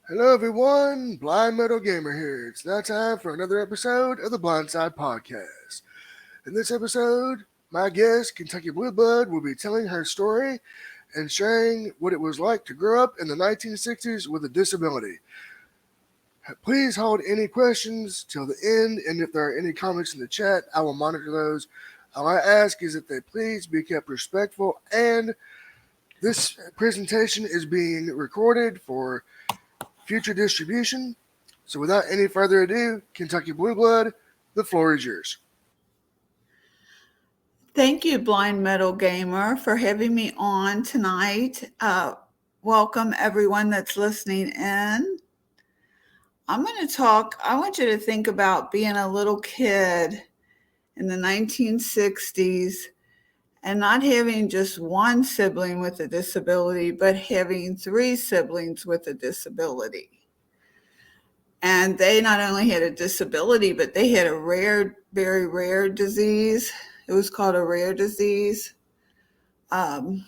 Hello, everyone. Blind Metal Gamer here. It's now time for another episode of the Blindside Podcast. In this episode, my guest, Kentucky Blue Blood, will be telling her story and sharing what it was like to grow up in the 1960s with a disability. Please hold any questions till the end, and if there are any comments in the chat, I will monitor those. All I ask is that they please be kept respectful, and this presentation is being recorded for future distribution. So without any further ado, Kentucky Blue Blood, the floor is yours. Thank you, Blind Metal Gamer, for having me on tonight. Welcome, everyone that's listening in. I want you to think about being a little kid in the 1960s and not having just one sibling with a disability, but having three siblings with a disability. And they not only had a disability, but they had a rare, very rare disease. It was called a rare disease. Um,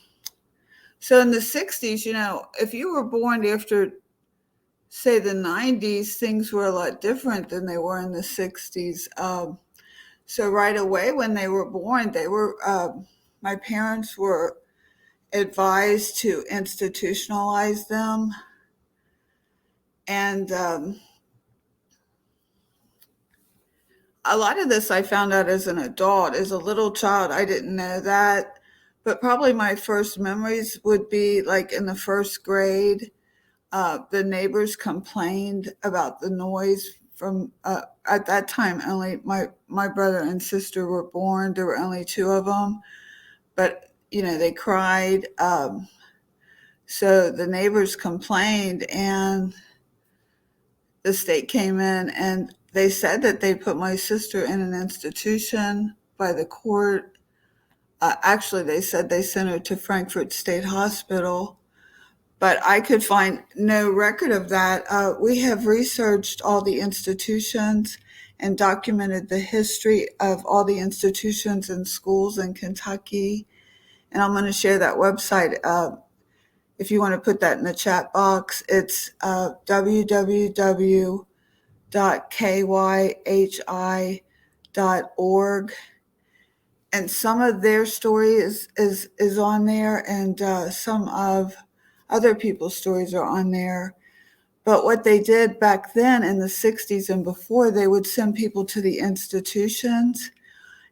so in the 60s, if you were born after, say, the 90s, things were a lot different than they were in the 60s. So right away when they were born, my parents were advised to institutionalize them. And a lot of this I found out as an adult. As a little child, I didn't know that. But probably my first memories would be like in the first grade. The neighbors complained about the noise from, at that time, only my brother and sister were born. There were only two of them. But, they cried. So the neighbors complained, and the state came in and they said that they put my sister in an institution by the court. Actually, they said they sent her to Frankfurt State Hospital, but I could find no record of that. We have researched all the institutions and documented the history of all the institutions and schools in Kentucky. And I'm going to share that website. If you want to put that in the chat box, it's www.kyhi.org. And some of their story is on there, and some of other people's stories are on there. But what they did back then in the 60s and before, they would send people to the institutions.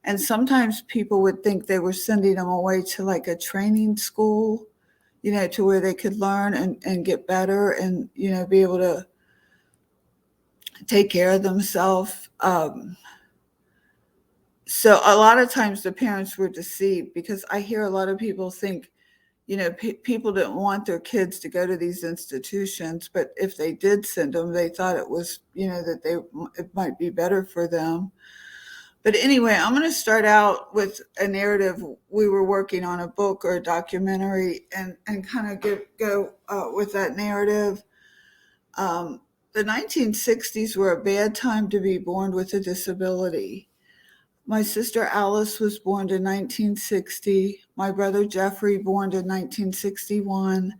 And sometimes people would think they were sending them away to like a training school, to where they could learn and get better and, be able to take care of themselves. So a lot of times the parents were deceived, because I hear a lot of people think, people didn't want their kids to go to these institutions, but if they did send them, they thought it was, that it might be better for them. But anyway, I'm going to start out with a narrative. We were working on a book or a documentary, and kind of go with that narrative. The 1960s were a bad time to be born with a disability. My sister Alice was born in 1960. My brother Jeffrey born in 1961,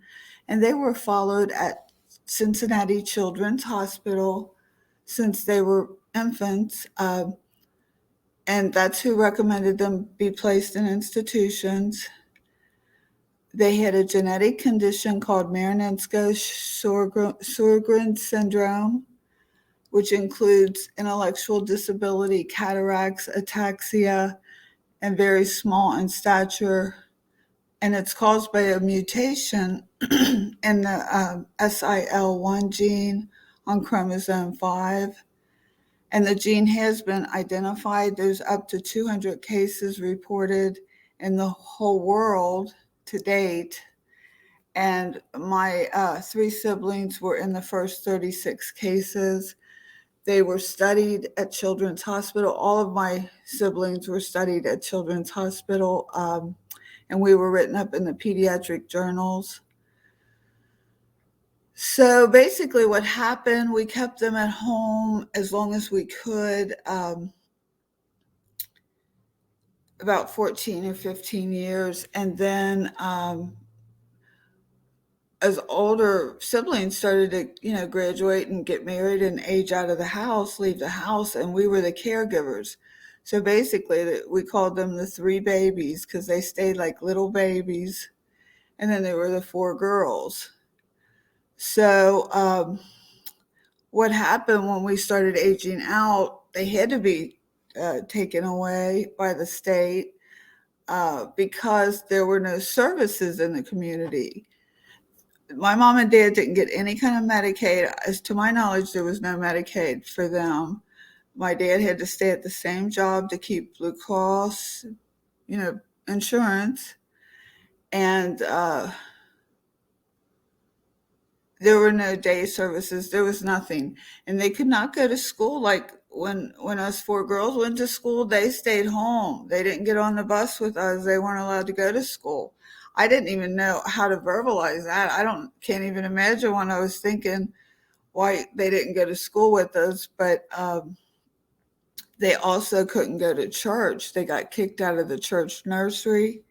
and they were followed at Cincinnati Children's Hospital since they were infants. And that's who recommended them be placed in institutions. They had a genetic condition called Marinenko-Sjogren syndrome, which includes intellectual disability, cataracts, ataxia, and very small in stature. And it's caused by a mutation in the SIL1 gene on chromosome 5. And the gene has been identified. There's up to 200 cases reported in the whole world to date. And my three siblings were in the first 36 cases. They were studied at Children's Hospital. All of my siblings were studied at Children's Hospital, and we were written up in the pediatric journals. So basically what happened, we kept them at home as long as we could, about 14 or 15 years. And then as older siblings started to, graduate and get married and age out of the house, leave the house, and we were the caregivers. So basically, we called them the three babies because they stayed like little babies. And then there were the four girls. So, what happened when we started aging out, they had to be taken away by the state because there were no services in the community. My mom and dad didn't get any kind of Medicaid. As to my knowledge, there was no Medicaid for them. My dad had to stay at the same job to keep Blue Cross, insurance. And there were no day services. There was nothing. And they could not go to school. Like when us four girls went to school, they stayed home. They didn't get on the bus with us. They weren't allowed to go to school. I didn't even know how to verbalize that. Can't even imagine when I was thinking why they didn't go to school with us. But they also couldn't go to church. They got kicked out of the church nursery,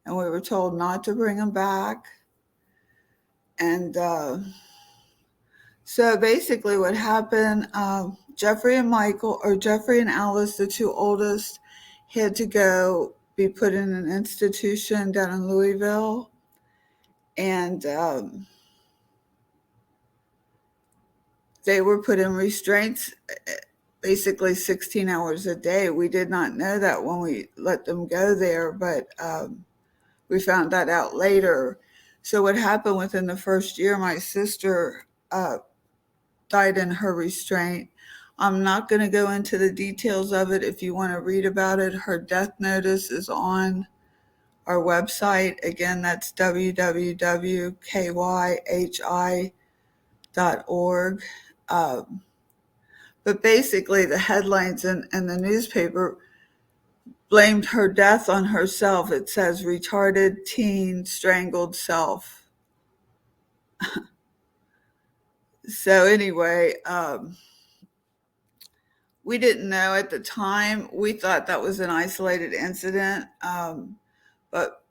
and we were told not to bring them back. And so basically, what happened, Jeffrey and Alice, the two oldest, had to go be put in an institution down in Louisville. And they were put in restraints basically 16 hours a day. We did not know that when we let them go there, but we found that out later. So what happened within the first year, my sister died in her restraint. I'm not going to go into the details of it. If you want to read about it, her death notice is on our website. Again, that's www.kyhi.org. But basically, the headlines in the newspaper blamed her death on herself. It says, retarded teen strangled self. So anyway, we didn't know at the time. We thought that was an isolated incident, but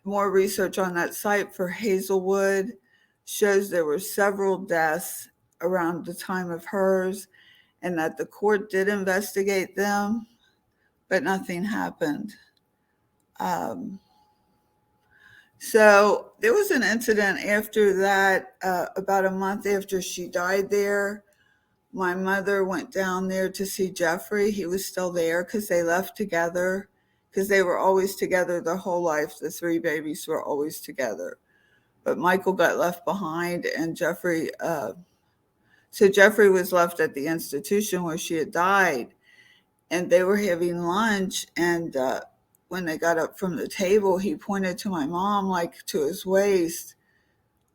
more research on that site for Hazelwood shows there were several deaths around the time of hers, and that the court did investigate them, but nothing happened. So there was an incident after that, about a month after she died there. My mother went down there to see Jeffrey. He was still there because they left together, because they were always together their whole life. The three babies were always together. But Michael got left behind, and Jeffrey was left at the institution where she had died. And they were having lunch, and when they got up from the table, he pointed to my mom, like to his waist,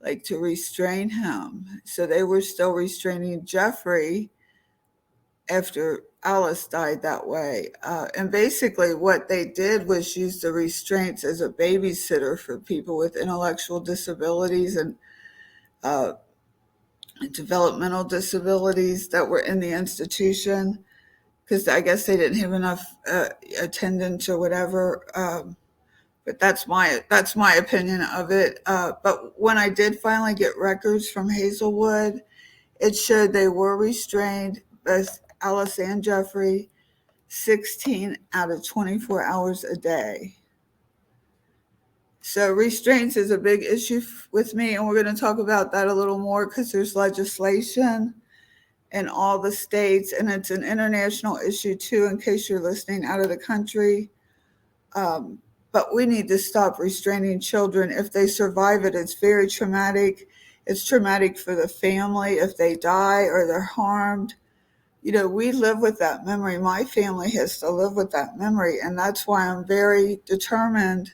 like to restrain him. So they were still restraining Jeffrey after Alice died that way. And basically, what they did was use the restraints as a babysitter for people with intellectual disabilities and developmental disabilities that were in the institution, because I guess they didn't have enough attendance or whatever. But that's my opinion of it. But when I did finally get records from Hazelwood, it showed they were restrained, both Alice and Jeffrey, 16 out of 24 hours a day. So restraints is a big issue with me, and we're going to talk about that a little more because there's legislation in all the states, and it's an international issue too, in case you're listening out of the country. But we need to stop restraining children. If they survive it, it's very traumatic. It's traumatic for the family if they die or they're harmed. We live with that memory. My family has to live with that memory, and that's why I'm very determined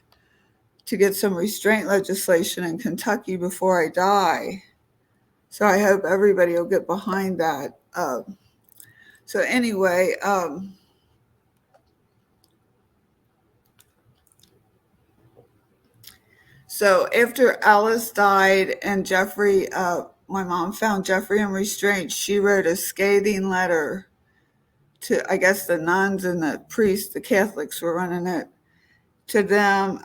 to get some restraint legislation in Kentucky before I die. So I hope everybody will get behind that. So anyway, so after Alice died and Jeffrey, my mom found Jeffrey in restraint, she wrote a scathing letter to, I guess, the nuns and the priests, the Catholics were running it, to them,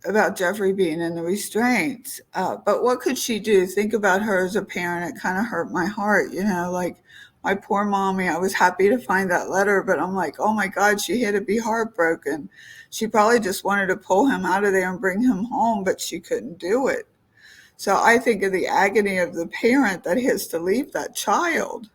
about Jeffrey being in the restraints. But what could she do? Think about her as a parent. It kind of hurt my heart, like my poor mommy. I was happy to find that letter, but I'm like, oh my God, she had to be heartbroken. She probably just wanted to pull him out of there and bring him home, but she couldn't do it. So I think of the agony of the parent that has to leave that child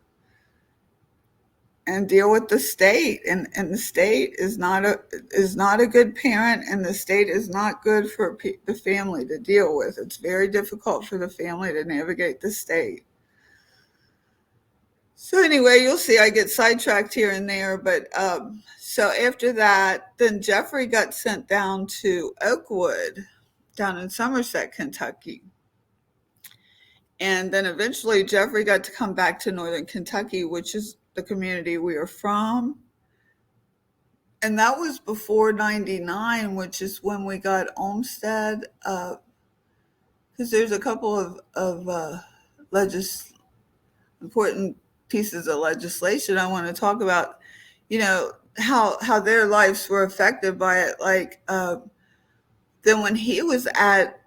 and deal with the state, and the state is not a good parent, and the state is not good for the family to deal with. It's very difficult for the family to navigate the state. So anyway, you'll see I get sidetracked here and there, but so after that, then Jeffrey got sent down to Oakwood, down in Somerset, Kentucky. And then eventually Jeffrey got to come back to Northern Kentucky, which is the community we are from. And that was before 99, which is when we got Olmsted. Because there's a couple of important pieces of legislation I want to talk about, how their lives were affected by it. Like, then when he was at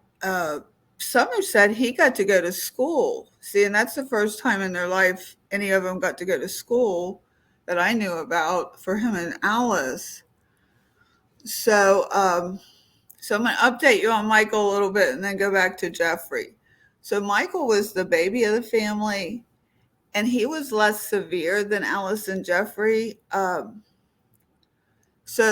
Somerset, he got to go to school. See, and that's the first time in their life any of them got to go to school that I knew about, for him and Alice. So, so I'm going to update you on Michael a little bit and then go back to Jeffrey. So Michael was the baby of the family, and he was less severe than Alice and Jeffrey. So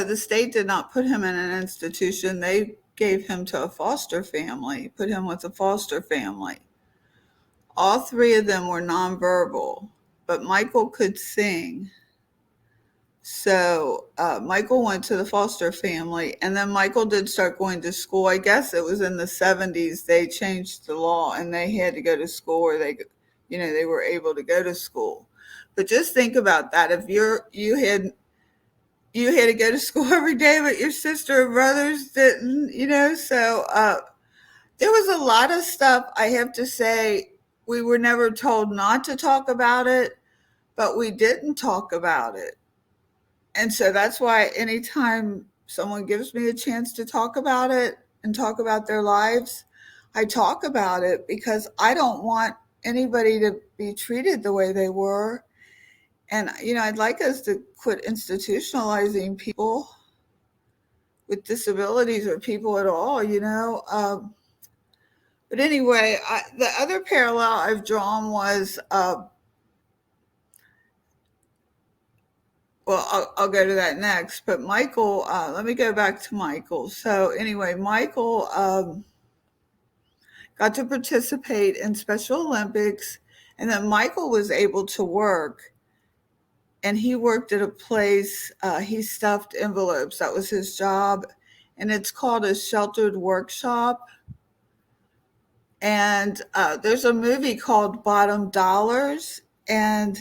the state did not put him in an institution. They gave him to a foster family, put him with a foster family. All three of them were nonverbal, but Michael could sing. So Michael went to the foster family, and then Michael did start going to school. I guess it was in the 70's they changed the law, and they had to go to school, or they were able to go to school. But just think about that. If you had to go to school every day, but your sister or brothers didn't, So there was a lot of stuff, I have to say. We were never told not to talk about it, but we didn't talk about it. And so that's why anytime someone gives me a chance to talk about it and talk about their lives, I talk about it, because I don't want anybody to be treated the way they were. And, I'd like us to quit institutionalizing people with disabilities, or people at all. But anyway, the other parallel I've drawn was, well, I'll go to that next. But Michael, let me go back to Michael. So anyway, Michael got to participate in Special Olympics, and then Michael was able to work. And he worked at a place, he stuffed envelopes. That was his job. And it's called a sheltered workshop. And there's a movie called Bottom Dollars, and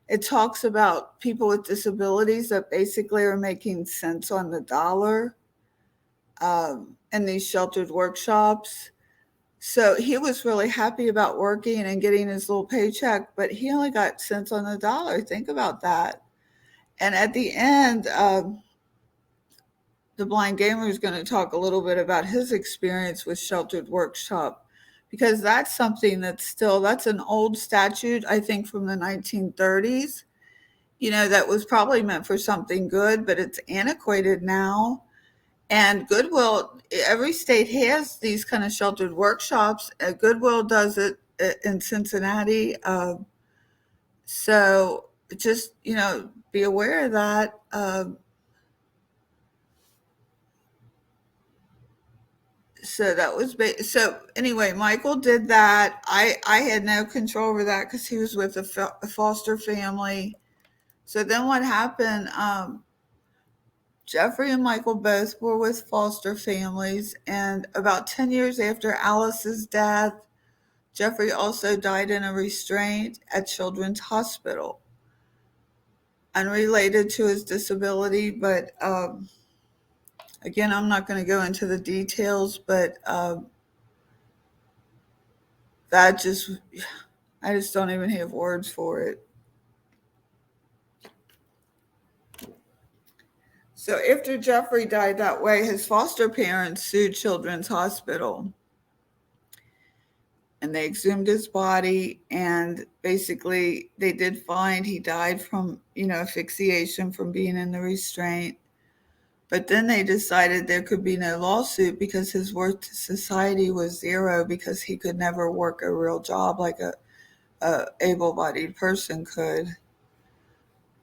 it talks about people with disabilities that basically are making cents on the dollar in these sheltered workshops. So he was really happy about working and getting his little paycheck, but he only got cents on the dollar. Think about that. And at the end, the blind gamer is going to talk a little bit about his experience with sheltered workshop, because that's something that's an old statute, I think from the 1930s, that was probably meant for something good, but it's antiquated now. And Goodwill, every state has these kind of sheltered workshops. Goodwill does it in Cincinnati. So just, be aware of that. So that was so anyway, Michael did that. I had no control over that, because he was with a foster family. So then what happened, Jeffrey and Michael both were with foster families, and about 10 years after Alice's death, Jeffrey also died in a restraint at Children's Hospital, unrelated to his disability. But again, I'm not going to go into the details, but that I just don't even have words for it. So after Jeffrey died that way, his foster parents sued Children's Hospital, and they exhumed his body, and basically they did find he died from, asphyxiation from being in the restraint. But then they decided there could be no lawsuit because his worth to society was zero, because he could never work a real job like a able-bodied person could.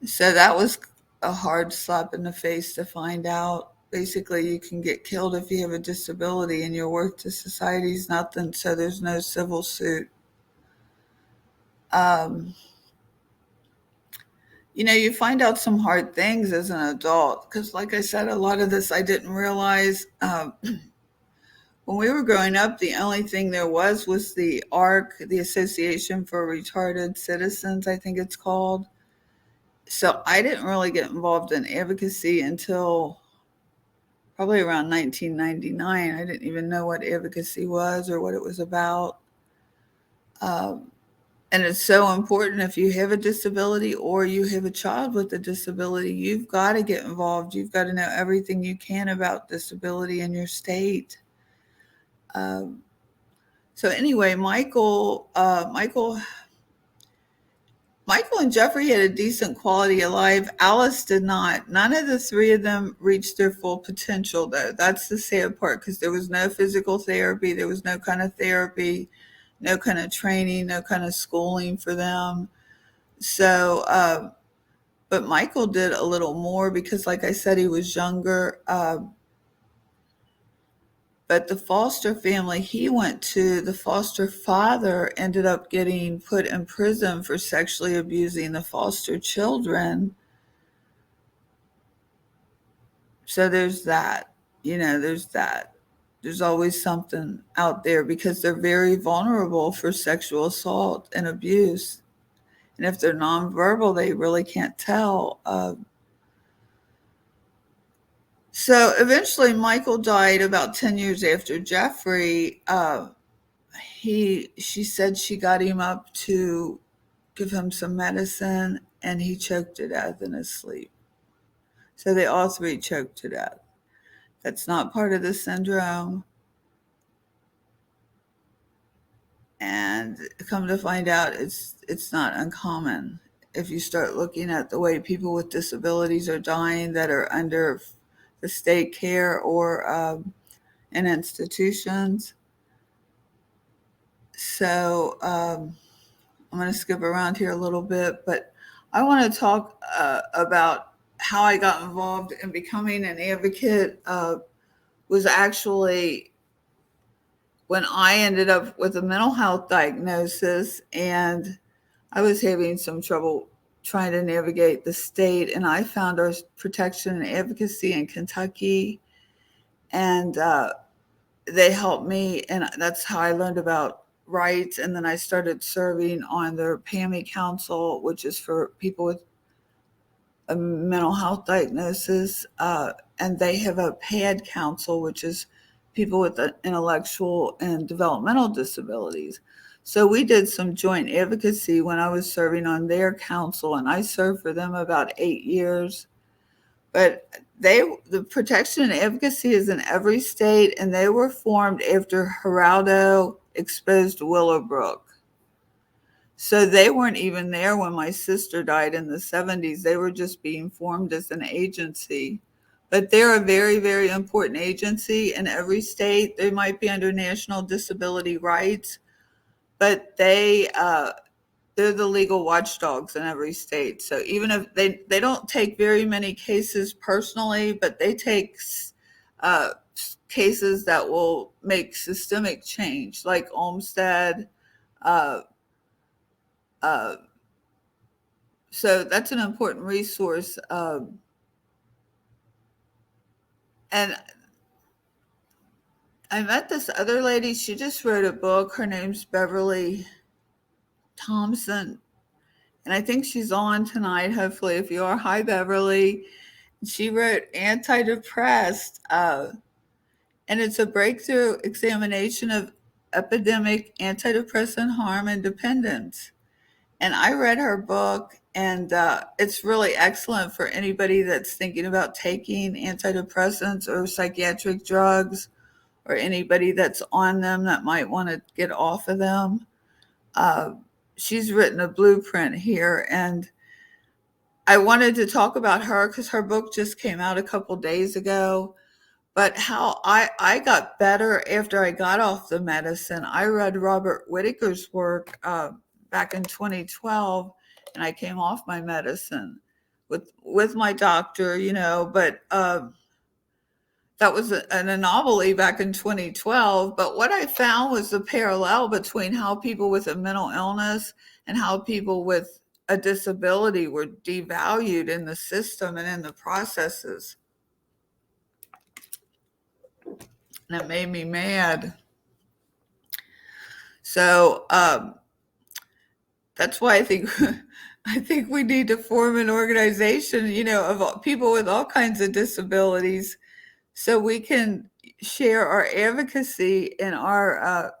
So that was a hard slap in the face to find out. Basically, you can get killed if you have a disability and your worth to society is nothing, so there's no civil suit. Um, you find out some hard things as an adult because, like I said, a lot of this I didn't realize. When we were growing up, the only thing there was the ARC, the Association for Retarded Citizens, I think it's called. So I didn't really get involved in advocacy until probably around 1999. I didn't even know what advocacy was or what it was about. Um, and it's so important if you have a disability or you have a child with a disability, you've got to get involved. You've got to know everything you can about disability in your state. Um, so anyway, Michael and Jeffrey had a decent quality of life. Alice did not. None of the three of them reached their full potential, though. That's the sad part, because there was no physical therapy. There was no kind of therapy, no kind of training, no kind of schooling for them. So, but Michael did a little more because, like I said, he was younger. But the foster family he went to, the foster father ended up getting put in prison for sexually abusing the foster children. So there's that. There's that. There's always something out there because they're very vulnerable for sexual assault and abuse. And if they're nonverbal, they really can't tell. So eventually, Michael died about 10 years after Jeffrey. She said she got him up to give him some medicine, and he choked to death in his sleep. So they all three choked to death. That's not part of the syndrome. And come to find out, it's not uncommon. If you start looking at the way people with disabilities are dying that are under the state care or in institutions. So I'm going to skip around here a little bit, but I want to talk about how I got involved in becoming an advocate. Was actually when I ended up with a mental health diagnosis, and I was having some trouble trying to navigate the state, and I found our protection and advocacy in Kentucky, and they helped me, and that's how I learned about rights. And then I started serving on their PAMI Council, which is for people with a mental health diagnosis, and they have a PAD Council, which is people with intellectual and developmental disabilities. So we did some joint advocacy when I was serving on their council, and I served for them about 8 years. But the protection and advocacy is in every state, and they were formed after Geraldo exposed Willowbrook. So they weren't even there when my sister died in the 70s. They were just being formed as an agency. But they're a very, very important agency in every state. They might be under national disability rights, but they're the legal watchdogs in every state. So even if they don't take very many cases personally, but they take uh, cases that will make systemic change, like Olmstead. Uh, uh, so that's an important resource. And I met this other lady. She just wrote a book. Her name's Beverly Thompson. And I think she's on tonight, hopefully, if you are. Hi, Beverly. She wrote Antidepressed, and it's a breakthrough examination of epidemic antidepressant harm and dependence. And I read her book, And it's really excellent for anybody that's thinking about taking antidepressants or psychiatric drugs, or anybody that's on them that might want to get off of them. Uh, she's written a blueprint here, and I wanted to talk about her because her book just came out a couple days ago. But how I got better after I got off the medicine. I read Robert Whitaker's work back in 2012, and I came off my medicine with my doctor, but that was an anomaly back in 2012. But what I found was the parallel between how people with a mental illness and how people with a disability were devalued in the system and in the processes. And it made me mad. So that's why I think I think we need to form an organization, of people with all kinds of disabilities, so we can share our advocacy and our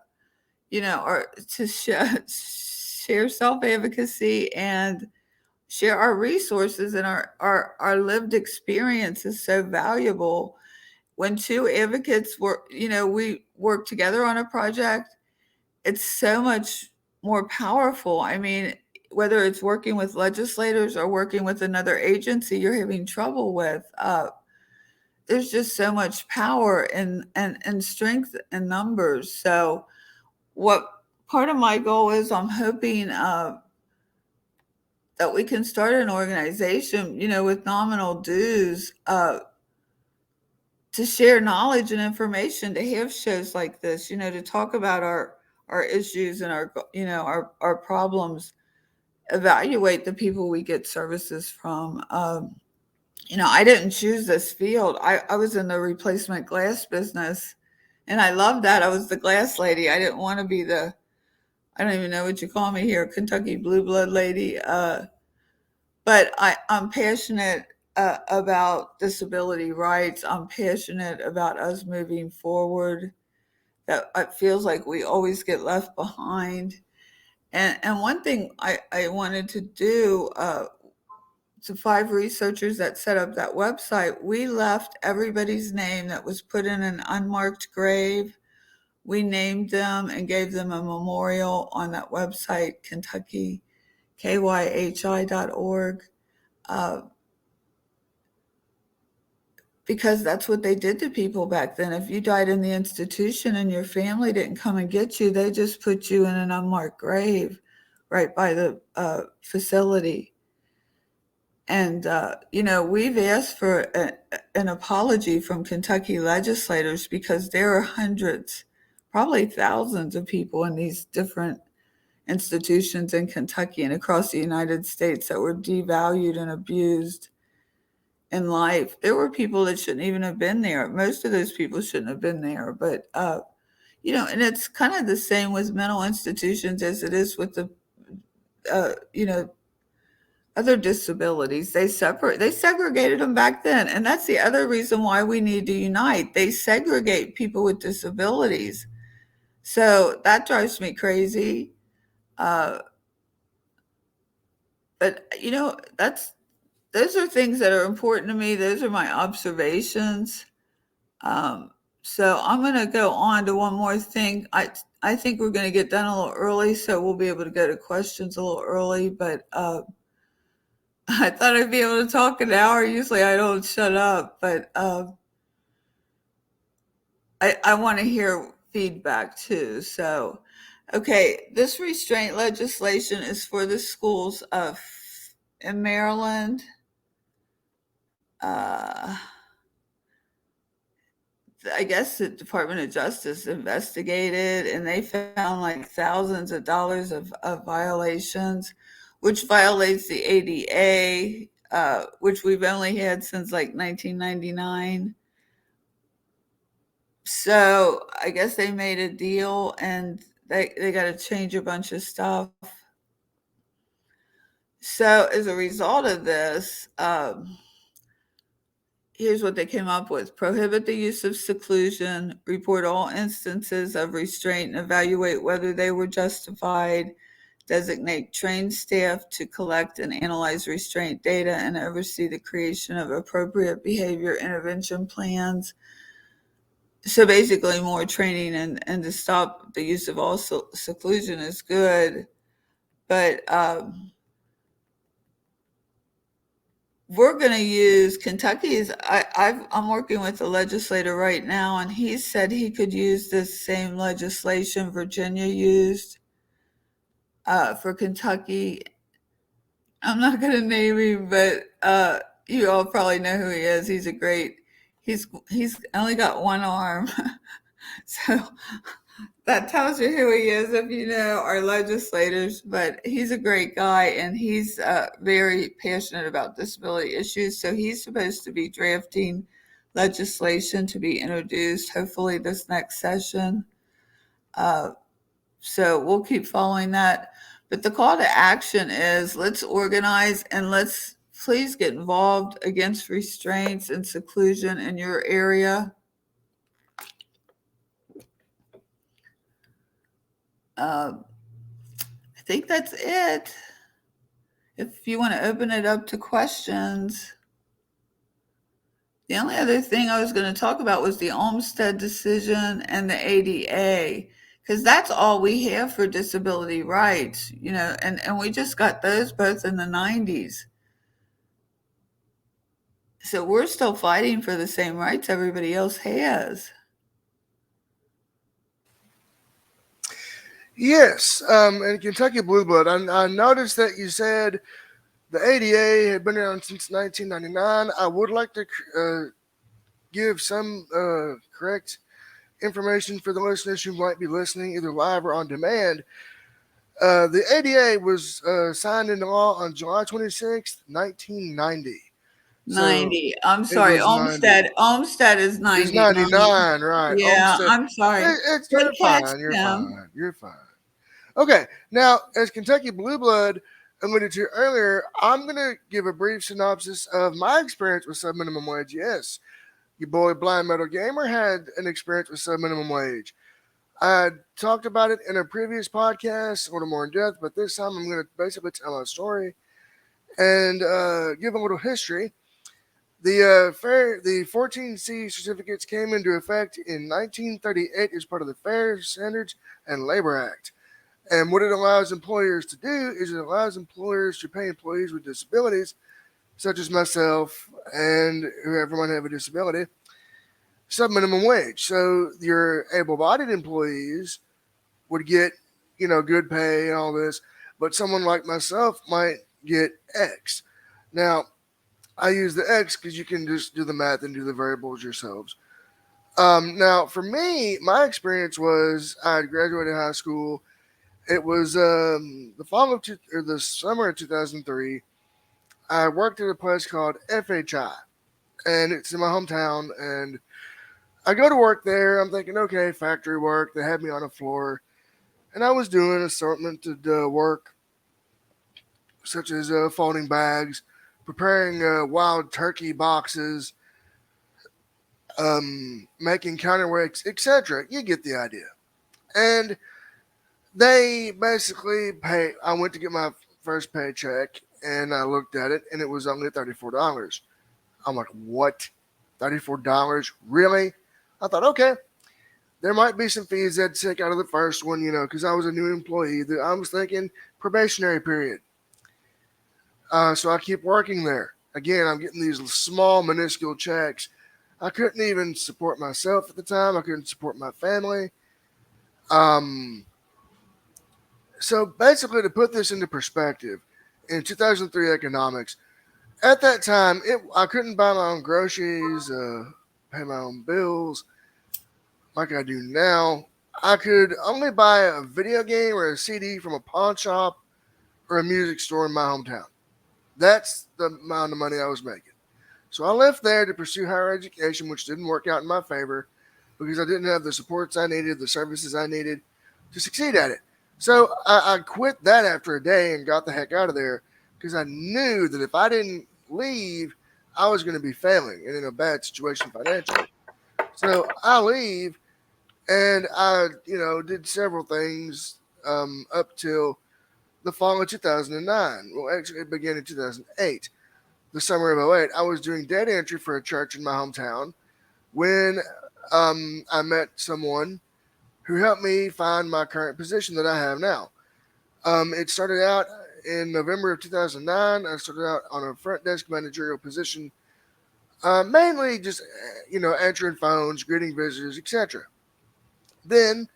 to share self advocacy and share our resources, and our lived experience is so valuable. When two advocates we work together on a project, it's so much more powerful. I mean, whether it's working with legislators or working with another agency you're having trouble with, there's just so much power and strength in numbers. So, what part of my goal is, I'm hoping that we can start an organization, with nominal dues, to share knowledge and information, to have shows like this, to talk about our issues and our problems, evaluate the people we get services from. I didn't choose this field. I was in the replacement glass business, and I loved that. I was the glass lady. I didn't want to be I don't even know what you call me here, Kentucky blue blood lady. But I'm passionate about disability rights. I'm passionate about us moving forward. That it feels like we always get left behind. And one thing I wanted to do, the 5 researchers that set up that website, we left everybody's name that was put in an unmarked grave. We named them and gave them a memorial on that website, Kentucky, KYHI.org. Uh, because that's what they did to people back then. If you died in the institution and your family didn't come and get you, they just put you in an unmarked grave right by the facility. And, we've asked for an apology from Kentucky legislators, because there are hundreds, probably thousands of people in these different institutions in Kentucky and across the United States that were devalued and abused in life. There were people that shouldn't even have been there. Most of those people shouldn't have been there. But, and it's kind of the same with mental institutions as it is with the, other disabilities. They segregated them back then. And that's the other reason why we need to unite. They segregate people with disabilities. So that drives me crazy. But, those are things that are important to me. Those are my observations. So I'm going to go on to one more thing. I think we're going to get done a little early, so we'll be able to go to questions a little early. But I thought I'd be able to talk an hour. Usually I don't shut up, but I want to hear feedback too. So, okay, this restraint legislation is for the schools in Maryland. I guess the Department of Justice investigated, and they found like thousands of dollars of violations, which violates the ADA, which we've only had since like 1999. So I guess they made a deal, and they got to change a bunch of stuff. So as a result of this, here's what they came up with: prohibit the use of seclusion, report all instances of restraint, and evaluate whether they were justified, designate trained staff to collect and analyze restraint data, and oversee the creation of appropriate behavior intervention plans. So basically, more training and to stop the use of all seclusion is good. But we're going to use Kentucky's. I'm working with a legislator right now, and he said he could use this same legislation Virginia used for Kentucky. I'm not going to name him, but you all probably know who he is. He's a great. He's only got one arm, so that tells you who he is if you know our legislators. But he's a great guy, and he's very passionate about disability issues. So he's supposed to be drafting legislation to be introduced, hopefully this next session. So we'll keep following that. But the call to action is let's organize and let's please get involved against restraints and seclusion in your area. I think that's it. If you want to open it up to questions. The only other thing I was going to talk about was the Olmstead decision and the ADA, because that's all we have for disability rights, and we just got those both in the 90s. So we're still fighting for the same rights everybody else has. Yes, in Kentucky Blue Blood, I noticed that you said the ADA had been around since 1999. I would like to give some correct information for the listeners who might be listening either live or on demand. The ADA was signed into law on July 26th, 1990. 90. I'm it sorry. was 90. Olmstead is It's 99. 99, right? Yeah, Olmstead. I'm sorry. Good You're catch, fine. You're Tim. fine. You're fine. Okay, now as Kentucky Blue Blood alluded to earlier, I'm going to give a brief synopsis of my experience with sub minimum wage. Yes, your boy Blind Metal Gamer had an experience with sub minimum wage. I talked about it in a previous podcast, a little more in depth, but this time I'm going to basically tell a story and give a little history. The 14C certificates came into effect in 1938 as part of the Fair Standards and Labor Act. And what it allows employers to do is it allows employers to pay employees with disabilities, such as myself and whoever might have a disability, sub-minimum wage. So your able-bodied employees would get, good pay and all this, but someone like myself might get X. Now, I use the X because you can just do the math and do the variables yourselves. Now, for me, my experience was I had graduated high school. It was the summer of 2003. I worked at a place called FHI, and it's in my hometown. And I go to work there. I'm thinking, okay, factory work. They had me on a floor, and I was doing assortment work, such as folding bags, preparing wild turkey boxes, making counterweights, etc. You get the idea. And they basically pay. I went to get my first paycheck, and I looked at it, and it was only $34. I'm like, what? $34? Really? I thought, okay, there might be some fees that take out of the first one, because I was a new employee. I was thinking probationary period. So I keep working there. Again, I'm getting these small, minuscule checks. I couldn't even support myself at the time. I couldn't support my family. So basically, to put this into perspective, in 2003 economics, at that time, I couldn't buy my own groceries, pay my own bills like I do now. I could only buy a video game or a CD from a pawn shop or a music store in my hometown. That's the amount of money I was making. So I left there to pursue higher education, which didn't work out in my favor because I didn't have the supports I needed, the services I needed to succeed at it. So I quit that after a day and got the heck out of there because I knew that if I didn't leave, I was going to be failing and in a bad situation financially. So I leave and I, did several things up till the fall of 2009. Well, actually, it began in 2008. The summer of '08, I was doing data entry for a church in my hometown when I met someone who helped me find my current position that I have now. It started out in November of 2009. I started out on a front desk managerial position, mainly just answering phones, greeting visitors, etc. Then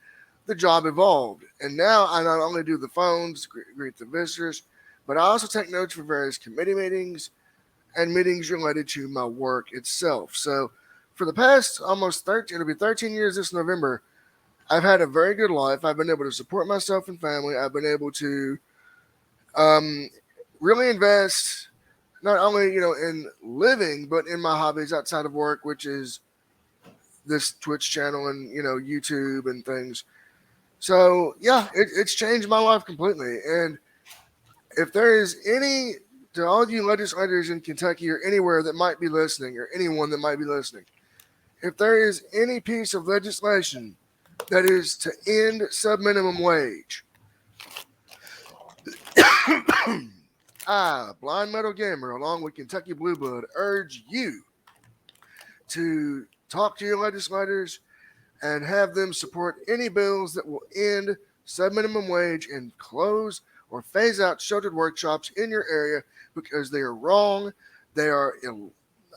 the job evolved, and now I not only do the phones, greet the visitors, but I also take notes for various committee meetings and meetings related to my work itself. So, for the past almost 13, it'll be 13 years this November, I've had a very good life. I've been able to support myself and family. I've been able to um, really invest not only in living, but in my hobbies outside of work, which is this Twitch channel and YouTube and things. So yeah, it's changed my life completely. And if there is any to all of you legislators in Kentucky or anywhere that might be listening, or anyone that might be listening, if there is any piece of legislation that is to end subminimum wage, I, Blind Metal Gamer, along with Kentucky Blue Blood, urge you to talk to your legislators and have them support any bills that will end subminimum wage and close or phase out sheltered workshops in your area, because they are wrong, they are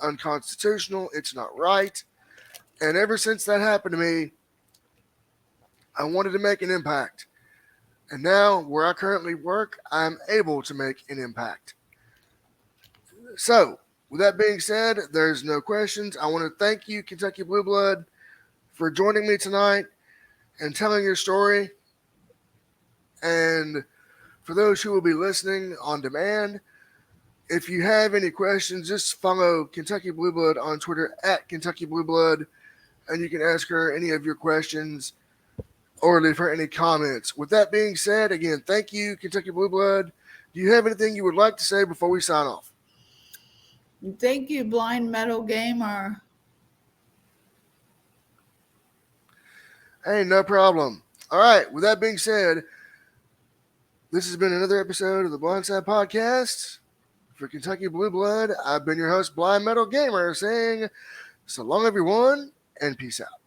unconstitutional, it's not right. And ever since that happened to me, I wanted to make an impact. And now, where I currently work, I'm able to make an impact. So, with that being said, there's no questions. I want to thank you, Kentucky Blue Blood, for joining me tonight and telling your story. And for those who will be listening on demand, if you have any questions, just follow Kentucky Blue Blood on Twitter at Kentucky Blue Blood, and you can ask her any of your questions or leave her any comments. With that being said, again, thank you, Kentucky Blue Blood. Do you have anything you would like to say before we sign off? Thank you, Blind Metal Gamer. Hey, no problem. All right, with that being said, this has been another episode of the Blindside Podcast. For Kentucky Blue Blood, I've been your host, Blind Metal Gamer, saying so long, everyone, and peace out.